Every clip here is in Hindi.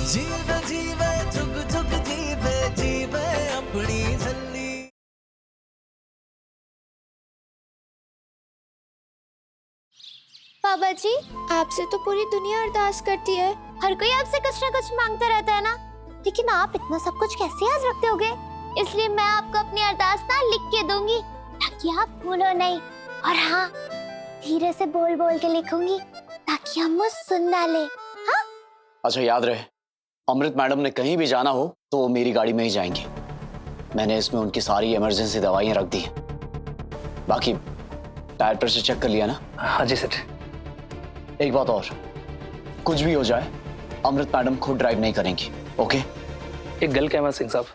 जीवे जीवे जुग जुग जीवे जीवे अपनी झल्ली। बाबा जी, आपसे तो पूरी दुनिया अरदास करती है। हर कोई आपसे कुछ ना कुछ मांगता रहता है ना, लेकिन आप इतना सब कुछ कैसे याद रखते होगे? इसलिए मैं आपको अपनी अरदास ना लिख के दूंगी ताकि आप भूलो नहीं। और हाँ, धीरे से बोल बोल के लिखूंगी ताकि हम मुझ सुन ना ले। हाँ? अच्छा याद रहे, अमृत मैडम ने कहीं भी जाना हो तो वो मेरी गाड़ी में ही जाएंगी। मैंने इसमें उनकी सारी इमरजेंसी दवाइयां रख दी हैं। बाकी टायर प्रेशर चेक कर लिया ना? हाँ जी सर। एक बात और, कुछ भी हो जाए अमृत मैडम खुद ड्राइव नहीं करेंगी, ओके? एक गल कहमा सिंह साहब,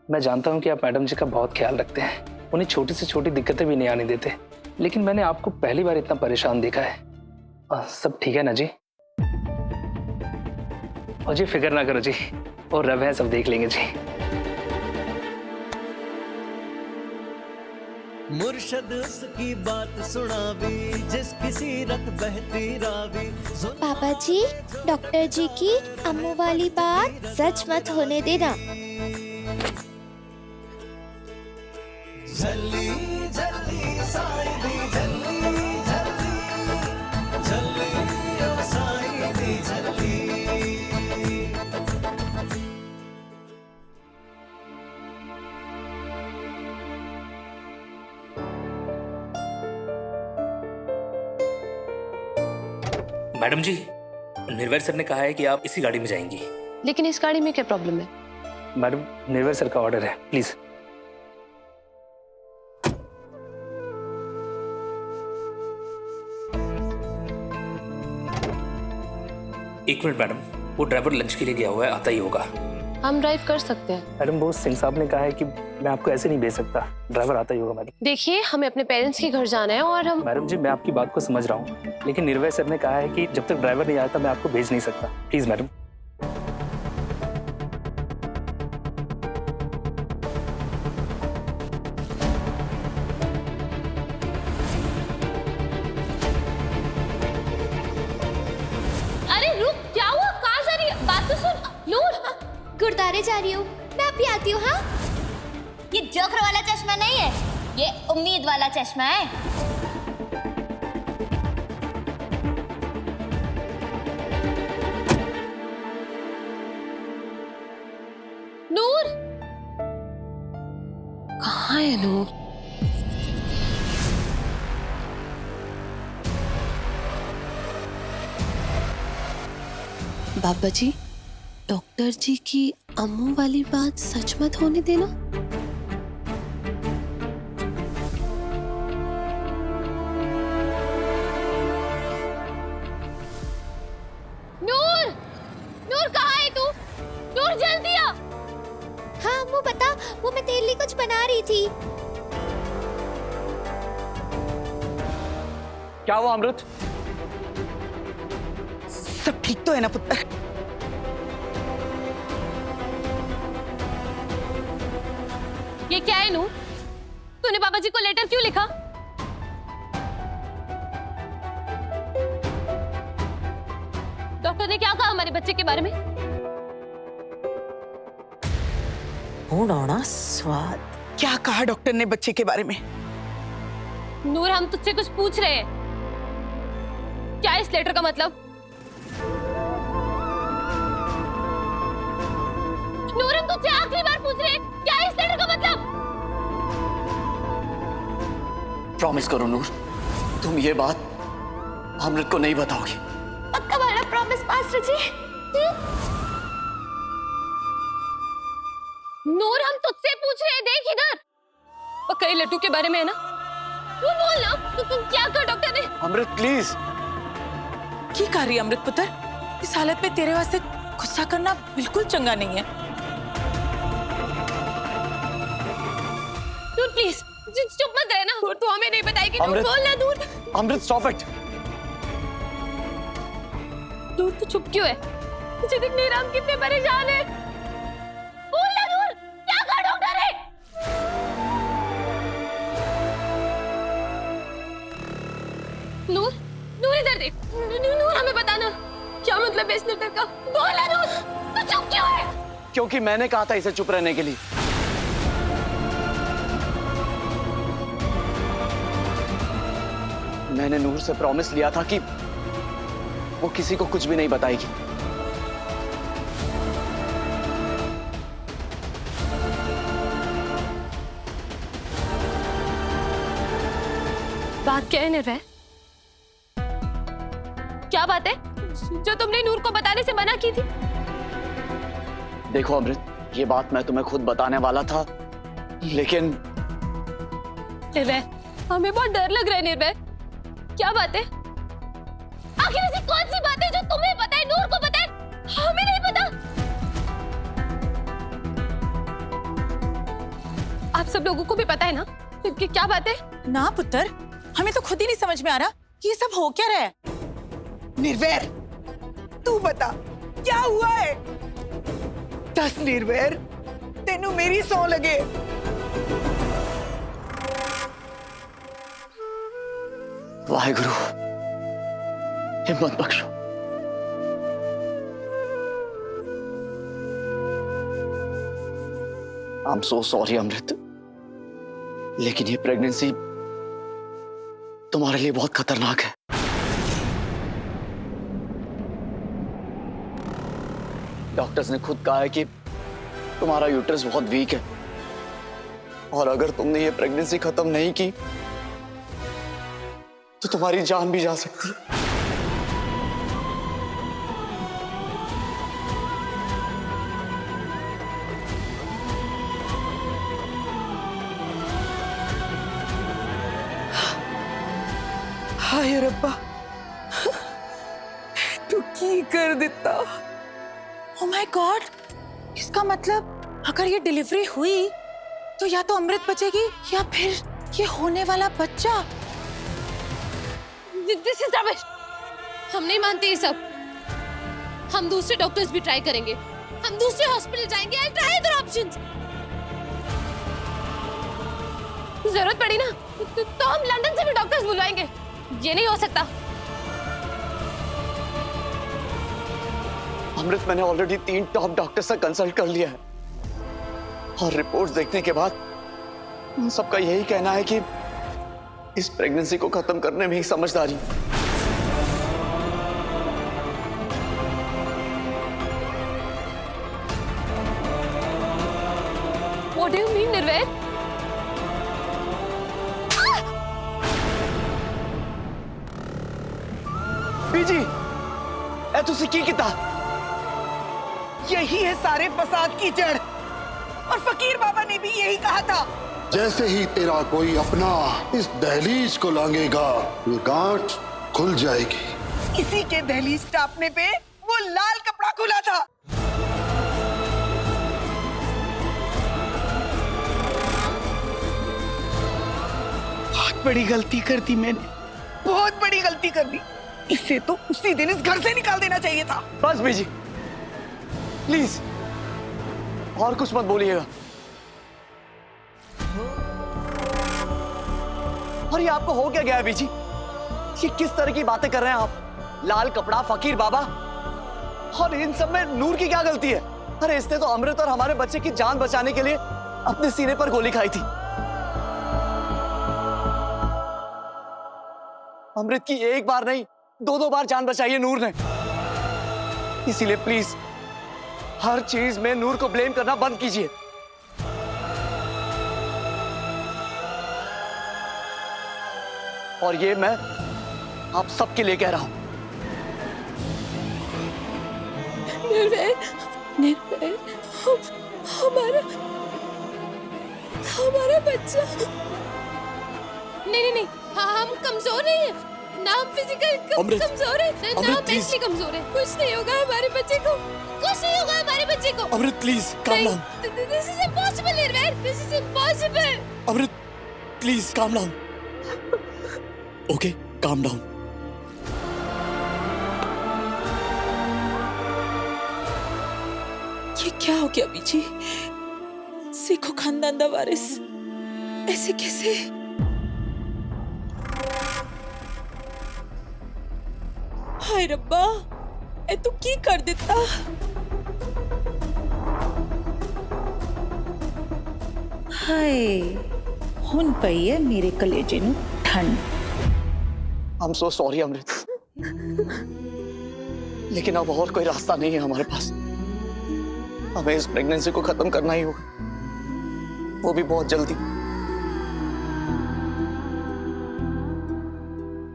मैं जानता हूँ कि आप मैडम जी का बहुत ख्याल रखते हैं, उन्हें छोटी से छोटी दिक्कतें भी नहीं आने देते, लेकिन मैंने आपको पहली बार इतना परेशान देखा है। सब ठीक है ना जी? और जी फिक्र ना करो जी, और रब है, सब देख लेंगे जी। मुर्शद उसकी बात सुनावी जिसकी सीरत बहती रावी। पापा जी, डॉक्टर जी की अम्मू वाली बात सच मत होने देना। झल्ली झल्ली साई दी झल्ली झल्ली झल्ली ओ साई दी झल्ली। मैडम जी, निर्वैर सर ने कहा है कि आप इसी गाड़ी में जाएंगी। लेकिन इस गाड़ी में क्या प्रॉब्लम है? मैडम, निर्वैर सर का ऑर्डर है, प्लीज। एक मिनट मैडम, वो ड्राइवर लंच के लिए गया हुआ है, आता ही होगा। हम ड्राइव कर सकते हैं। मैडम, वो सिंह साहब ने कहा है कि मैं आपको ऐसे नहीं भेज सकता, ड्राइवर आता ही होगा। मैडम देखिए, हमें अपने पेरेंट्स के घर जाना है और हम। मैडम जी, मैं आपकी बात को समझ रहा हूँ, लेकिन निर्भय सर ने कहा है कि जब तक ड्राइवर नहीं आता मैं आपको भेज नहीं सकता। Please madam. अरे रुक, क्या हुआ? कहाँ जा रही है? बात तो सुन। नूर, गुरुद्वारे जा रही हूँ, मैं अभी आती हूँ। हाँ, ये जोकर वाला चश्मा नहीं है, ये उम्मीद वाला चश्मा है। नूर, कहाँ है नूर? बाबा जी, डॉक्टर जी की अम्मू वाली बात सच मत होने देना। नूर, नूर कहाँ है तू? नूर जल्दी आ। हाँ अम्मू बता, वो मैं तेरे लिए कुछ बना रही थी। क्या हुआ अमृत? सब ठीक तो है ना पुत्र? ये क्या है नूर? तूने बाबा जी को लेटर क्यों लिखा? डॉक्टर ने क्या कहा हमारे बच्चे के बारे में? होना स्वाद। क्या कहा डॉक्टर ने बच्चे के बारे में? नूर, हम तुझसे कुछ पूछ रहे हैं। क्या है इस लेटर का मतलब? नूर, हम तुझसे आखिरी बार पूछ रहे हैं, क्या है इस लेटर का मतलब? प्रॉमिस करो नूर, तुम ये बात अमृत को नहीं बताओगी। पक्का वाला प्रॉमिस मास्टर जी। नूर, हम तुझसे पूछ रहे हैं, देख इधर। पक्का ये लड्डू के बारे में है ना? तू बोल ना, तू क्या कर डॉक्टर ने? अमृत प्लीज। की कर रही अमृत पुत्र? इस हालत में तेरे वास्ते गुस्सा करना बिल्कुल चंगा नहीं है। नूर प्लीज चुप मत रहना। नूर, तू हमें नहीं बताएगी। नूर अमृत, बोल ना। नूर, अमृत स्टॉप इट। नूर तू चुप क्यों है? तुझे दिख नहीं रहा हम कितने परेशान हैं? बोल ना नूर, क्या कहा डॉक्टर ने? नूर, नूर इधर देख। नूर हमें बताना क्या मतलब है इस लेटर का? बोल ना नूर। क्योंकि मैंने कहा था इसे चुप रहने के लिए। मैंने नूर से प्रॉमिस लिया था कि वो किसी को कुछ भी नहीं बताएगी। बात क्या है निर्भय? क्या बात है जो तुमने नूर को बताने से मना की थी? देखो अमृत, ये बात मैं तुम्हें खुद बताने वाला था, लेकिन निर्भय, हमें बहुत डर लग रहा है। निर्भय, क्या बात है? आखिर ऐसी कौन सी बात है जो तुम्हें पता है, नूर को पता है, हमें नहीं पता? आप सब लोगों को भी पता है ना कि क्या बात है? ना पुत्र, हमें तो खुद ही नहीं समझ में आ रहा कि ये सब हो क्या रहा है। निर्वैर, तू बता क्या हुआ है? दस निर्वैर, तेनू मेरी सौ लगे। वाहेगुरु, हिम्मत बख्शो। आई एम सो सॉरी अमृत, लेकिन ये प्रेगनेंसी तुम्हारे लिए बहुत खतरनाक है। डॉक्टर्स ने खुद कहा है कि तुम्हारा यूट्रस बहुत वीक है और अगर तुमने ये प्रेगनेंसी खत्म नहीं की तो तुम्हारी जान भी जा सकती है। हाय रब्बा, तू की कर दिता। ओह माय गॉड, इसका मतलब अगर ये डिलीवरी हुई तो या तो अमृत बचेगी या फिर ये होने वाला बच्चा। This is rubbish. हम नहीं मानते ये सब। हम दूसरे डॉक्टर्स भी ट्राई करेंगे, हम दूसरे हॉस्पिटल जाएंगे। I try other options. जरूरत पड़ी ना तो हम लंदन से भी डॉक्टर्स बुलवाएंगे। ये नहीं हो सकता। अमृत, मैंने ऑलरेडी 3 टॉप डॉक्टर से कंसल्ट कर लिया है और रिपोर्ट्स देखने के बाद उन सबका यही कहना है कि इस प्रेगनेंसी को खत्म करने में ही समझदारी। What do you mean, निर्वैर? बीजी, ए तुसी की किता? यही है सारे फसाद की जड़, और फकीर बाबा ने भी यही कहा था। जैसे ही तेरा कोई अपना इस दहलीज को लांघेगा, ये गांठ खुल जाएगी। इसी के दहलीज टापने पे वो लाल कपड़ा खुला था। बहुत बड़ी गलती कर दी मैंने, बहुत बड़ी गलती कर दी। इसे तो उसी दिन इस घर से निकाल देना चाहिए था। बस बीजी, प्लीज और कुछ मत बोलिएगा। और ये आपको हो क्या गया है बीजी? ये किस तरह की बातें कर रहे हैं आप? लाल कपड़ा, फकीर बाबा, और इन सब में नूर की क्या गलती है? अरे इसने तो अमृत और हमारे बच्चे की जान बचाने के लिए अपने सीने पर गोली खाई थी। अमृत की एक बार नहीं, 2-2 बार जान बचाई है नूर ने। इसीलिए प्लीज हर चीज में नूर को ब्लेम करना बंद कीजिए। और ये मैं आप सबके लिए कह रहा हूं। निर्वैर, निर्वैर, हमारा बच्चा। नहीं नहीं नहीं, हम कमजोर नहीं है ना, हम फिजिकल कमजोर है ना, हम मेंटली कमजोर है। कुछ नहीं होगा हमारे बच्चे को, कुछ नहीं होगा हमारे बच्चे को। Amrit please calm down. This is impossible Nirvair, this is impossible. Amrit please calm down. Okay, calm down. ये क्या हो गया बीजी? सिखो खानदान दा वारिस ऐसे कैसे? हाय रब्बा, ए तू की कर दिता? हाय हुन पई है मेरे कलेजे नु ठंड। आई एम सो सॉरी अमृत, लेकिन अब और कोई रास्ता नहीं है हमारे पास। हमें इस प्रेगनेंसी को खत्म करना ही होगा, वो भी बहुत जल्दी।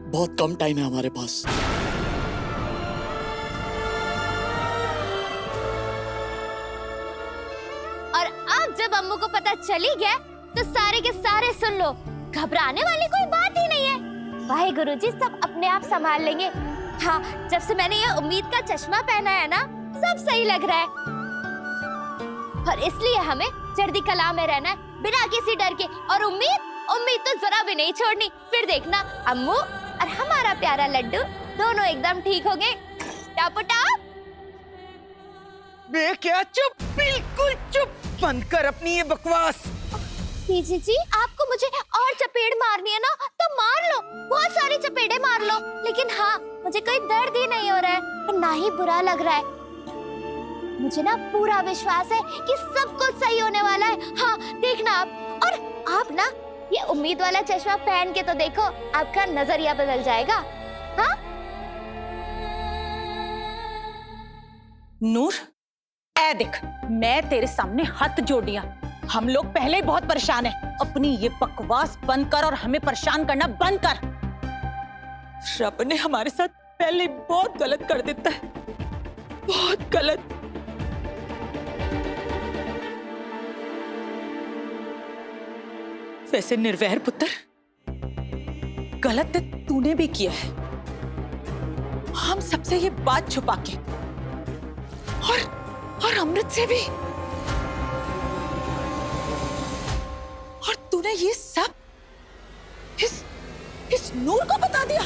बहुत कम टाइम है हमारे पास। और अब जब अम्मू को पता चली गया तो सारे के सारे सुन लो, घबराने वाली कोई बात ही नहीं है। वाहे गुरुजी, सब अपने आप संभाल लेंगे। हाँ, जब से मैंने ये उम्मीद का चश्मा पहना है ना, सब सही लग रहा है। और इसलिए हमें चढ़ती कला में रहना है, बिना किसी डर के। और उम्मीद तो जरा भी नहीं छोड़नी। फिर देखना अम्मू और हमारा प्यारा लड्डू दोनों एकदम ठीक हो गए। टापो टाप। बे क्या चुप, बिल्कुल चुप, बंद कर अपनी ये बकवास। पीजी जी, आपको मुझे और चपेट मारनी है ना तो मार लो, बहुत सारी चपेटे मार लो। लेकिन हाँ, मुझे कोई दर्द ही नहीं हो रहा है और ना ही बुरा लग रहा है। मुझे ना पूरा विश्वास है कि सब कुछ सही होने वाला है। हाँ, देखना आप। और आप ना ये उम्मीद वाला चश्मा पहन के तो देखो, आपका नजरिया बदल जाएगा। हाँ नूर, ऐ देख, मैं तेरे सामने हाथ जोड़ दिया। हम लोग पहले ही बहुत परेशान हैं। अपनी ये बकवास बंद कर और हमें परेशान करना बंद कर। रब ने हमारे साथ पहले बहुत गलत कर देता है, बहुत गलत। वैसे निर्वैर पुत्र, गलत तूने भी किया है। हम सबसे ये बात छुपा के और अमृत से भी। और तूने ये सब इस नूर को बता दिया।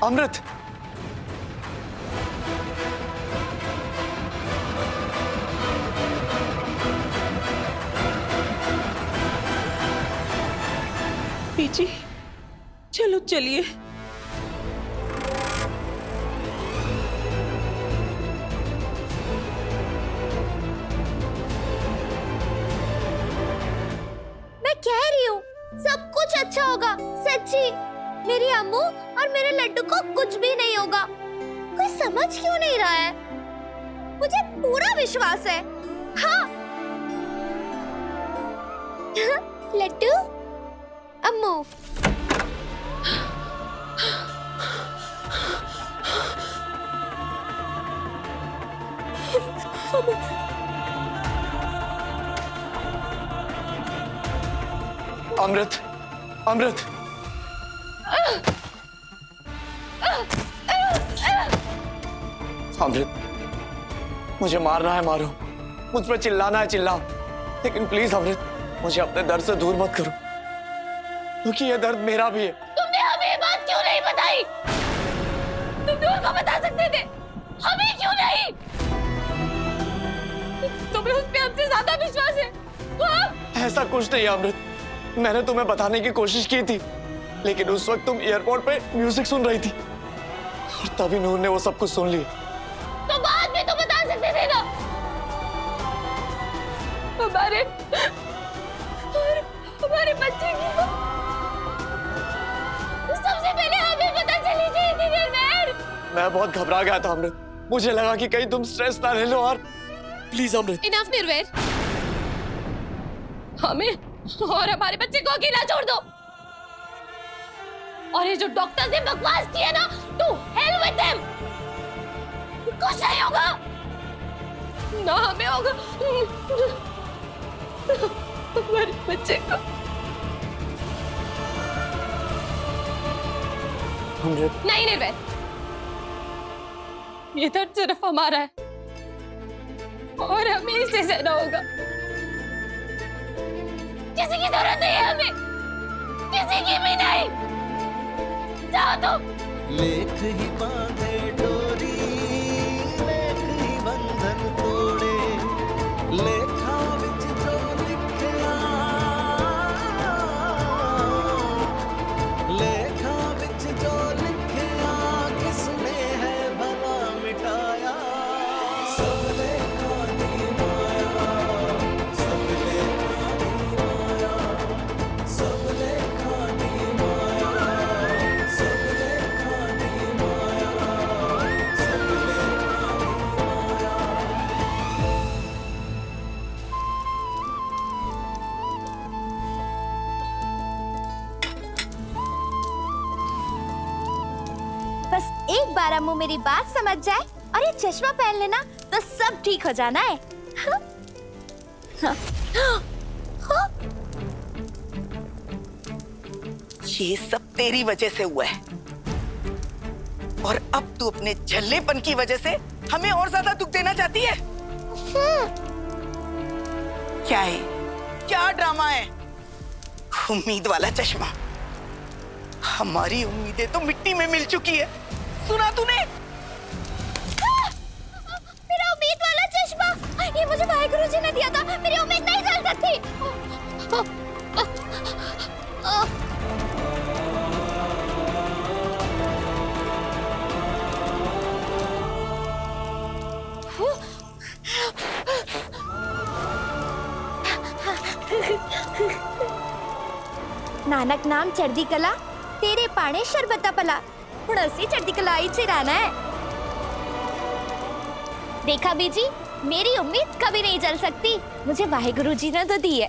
अमृत, पीछे चलो, चलिए। मैं कह रही हूँ सब कुछ अच्छा होगा, सच्ची। मेरी अम्मू और मेरे लड्डू को कुछ भी नहीं होगा। कोई समझ क्यों नहीं रहा है? मुझे पूरा विश्वास है। हाँ लड्डू, अम्मू, अमृत, अमृत, अमृत, मुझे मारना है मारो, मुझ पर चिल्लाना है चिल्लाओ, लेकिन प्लीज अमृत, मुझे अपने दर्द से दूर मत करो, क्योंकि ये दर्द मेरा भी है। तुमने हमें ये बात क्यों नहीं बताई? तुम नूर को बता सकते थे, हमें क्यों नहीं? तुम्हें उस पे हमसे ज्यादा विश्वास है। हाँ? ऐसा कुछ नहीं अमृत, मैंने तुम्हें बताने की कोशिश की थी, लेकिन उस वक्त तुम एयरपोर्ट पे म्यूजिक सुन रही थी और तभी नूर ने वो सब कुछ सुन लिया। तो बाद में तो बता सकते थे ना। हमारे बच्चे की सबसे पहले हमें पता चली थी निर्वैर। मैं बहुत घबरा गया था अमृत, मुझे लगा कि कहीं तुम स्ट्रेस ना ले लो। और प्लीज अमृत। इनफ निर्वैर, हमें और हमारे बच्चे को अकेला छोड़ दो। और ये जो डॉक्टर ने बकवास की है ना, टू हेल विद देम। कुछ नहीं होगा ना, हमें होगा हमारे बच्चे को। अमृत, नहीं निर्वैर, ये दर्द सिर्फ हमारा है और हमें इसे सहना होगा। किसी की जरूरत नहीं है हमें, किसी की भी नहीं। जाओ तुम। लेख ही बांधे डोरी, लेख ही बंधन तोड़े, लेखा विच जो लिखया, लेखा विच जो बस एक बार अम्मू मेरी बात समझ जाए और ये चश्मा पहन लेना तो सब ठीक हो जाना है। ये सब तेरी वजह से हुआ है और अब तू अपने झल्लेपन की वजह से हमें और ज्यादा दुख देना चाहती है। क्या है, क्या ड्रामा है? उम्मीद वाला चश्मा, हमारी उम्मीदें तो मिट्टी में मिल चुकी है। सुना तूने? मेरा उम्मीद वाला चश्मा, ये मुझे वाहेगुरु जी ने दिया था। मेरी उम्मीद नहीं जल सकती। नानक नाम चढ़दी कला, तेरे पाने शरबता पला। हुण असी चढ़दी कलाई च रहना है। देखा बीजी, मेरी उम्मीद कभी नहीं जल सकती। मुझे वाहेगुरु जी ने तो दी है,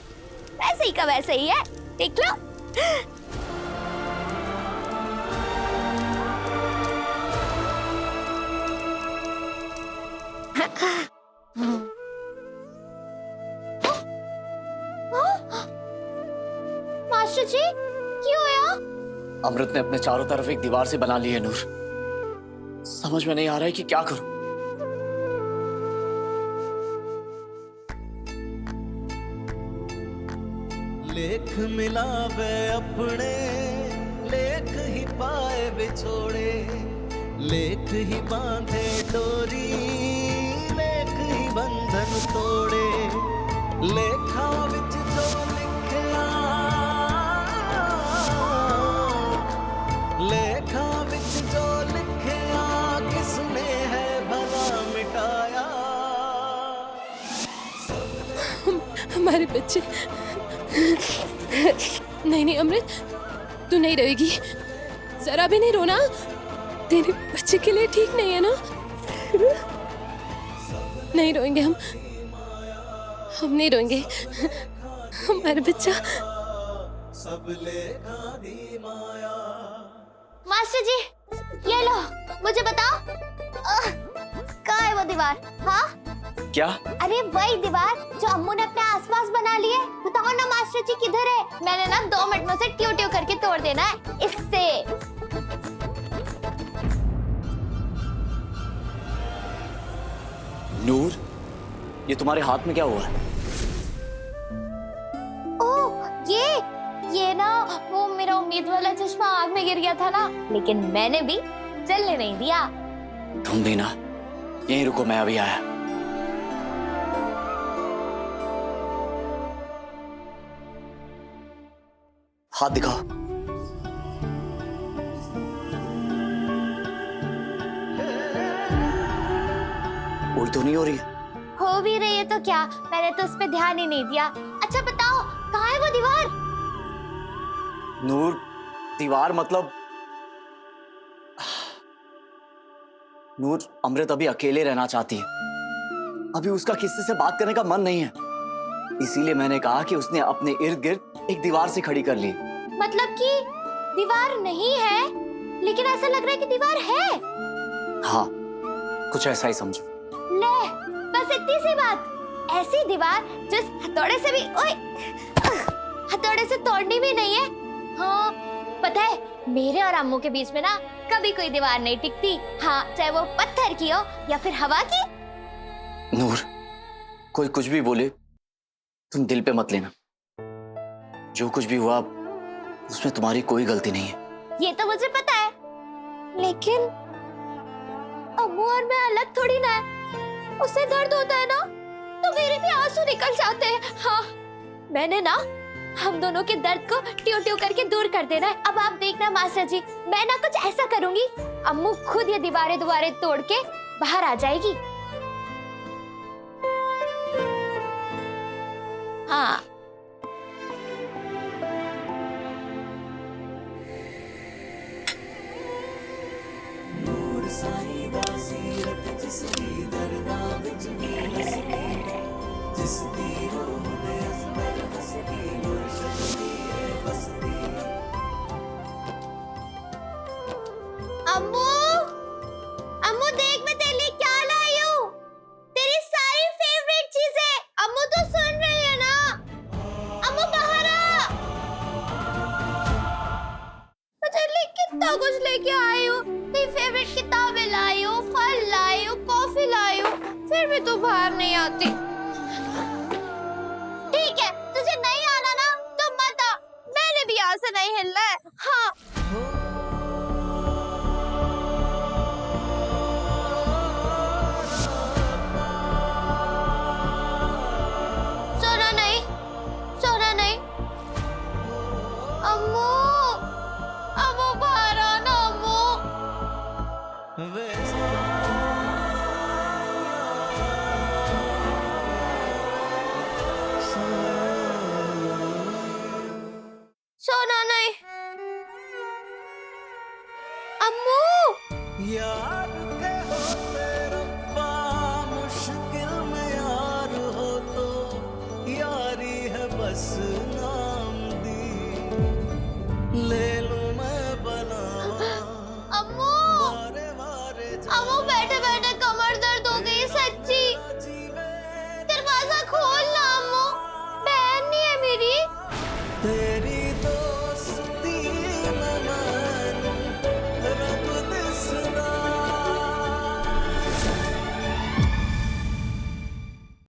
वैसे ही का वैसे ही है। देख लो। मास्टर जी, क्यों होया? अमृत ने अपने चारों तरफ एक दीवार से बना ली है नूर। समझ में नहीं आ रहा है कि क्या करूं। लेख मिलावे अपने, लेख ही पाए बिछोड़े, लेख ही बांधे डोरी, लेख ही बंधन तोड़े। लेखा विच जो लिखया, लेखा विच जो लिखया, किसने है भला मिटाया। हमारे बच्चे। नहीं नहीं अमृत, तू नहीं रहेगी, जरा भी नहीं रोना। तेरे बच्चे के लिए ठीक नहीं है ना? नहीं रोएंगे हम नहीं रोएंगे। हमारे बच्चा। मास्टर जी, ये लो, मुझे बताओ कहाँ है वो दीवार? हाँ, क्या? अरे वही दीवार जो अम्मू ने अपने आसपास बना ली है। बताओ ना मास्टर जी, किधर है? मैंने ना 2 मिनट में उसे ट्यू ट्यू करके तोड़ देना है इससे। नूर, ये तुम्हारे हाथ में क्या हुआ है? ओह, ये ना वो मेरा उम्मीद वाला चश्मा आग में गिर गया था ना, लेकिन मैंने भी जलने नहीं दिया। तुम भी ना, यहीं रुको, मैं अभी आया। हाथ दिखाओ। उल्टी तो नहीं हो रही है? हो भी रही है तो क्या, मैंने तो उस पे ध्यान ही नहीं दिया। अच्छा बताओ, कहाँ है वो दीवार? नूर, दीवार मतलब नूर, अमृत अभी अकेले रहना चाहती है। अभी उसका किसी से बात करने का मन नहीं है, इसीलिए मैंने कहा कि उसने अपने इर्द गिर्द एक दीवार से खड़ी कर ली। मतलब कि दीवार नहीं है, लेकिन ऐसा लग रहा है कि दीवार है। हाँ, कुछ ऐसा ही समझो। ले, बस इतनी सी बात। ऐसी दीवार जिस हथौड़े से भी, ओए, हथौड़े से तोड़नी भी नहीं है। हाँ, पता है, मेरे और अम्मू के बीच में ना कभी कोई दीवार नहीं टिकती। हाँ, चाहे वो पत्थर की हो या फिर हवा की। नूर, कोई कुछ भी बोले, तुम दिल पे मत लेना। जो कुछ भी हुआ उसमें तुम्हारी कोई गलती नहीं है। ये तो मुझे पता है, लेकिन अम्मू और मैं अलग थोड़ी ना है। उससे दर्द होता है ना, तो मेरे भी आंसू निकल जाते हैं। हाँ, मैंने ना हम दोनों के दर्द को ट्यू ट्यू करके दूर कर देना है। अब आप देखना मास्टर जी, मैं ना कुछ ऐसा करूंगी, अम्मू खुद ये दीवारें तोड़ के बाहर आ जाएगी। हाँ, अम्मू, इतना कुछ लेके आई हूँ, तेरी फेवरेट किताबें लाई हूँ, फल लाई हूँ, कॉफी लाई हूँ, फिर भी तू बाहर नहीं आती। ठीक है, तुझे नहीं आना ना तो मत आ, मैंने भी यहाँ से नहीं हिलना है। हाँ सोना नहीं, सोना नहीं। अम्मू, अम्मू बाहर आना अम्मू। सोना नहीं। अम्मू यार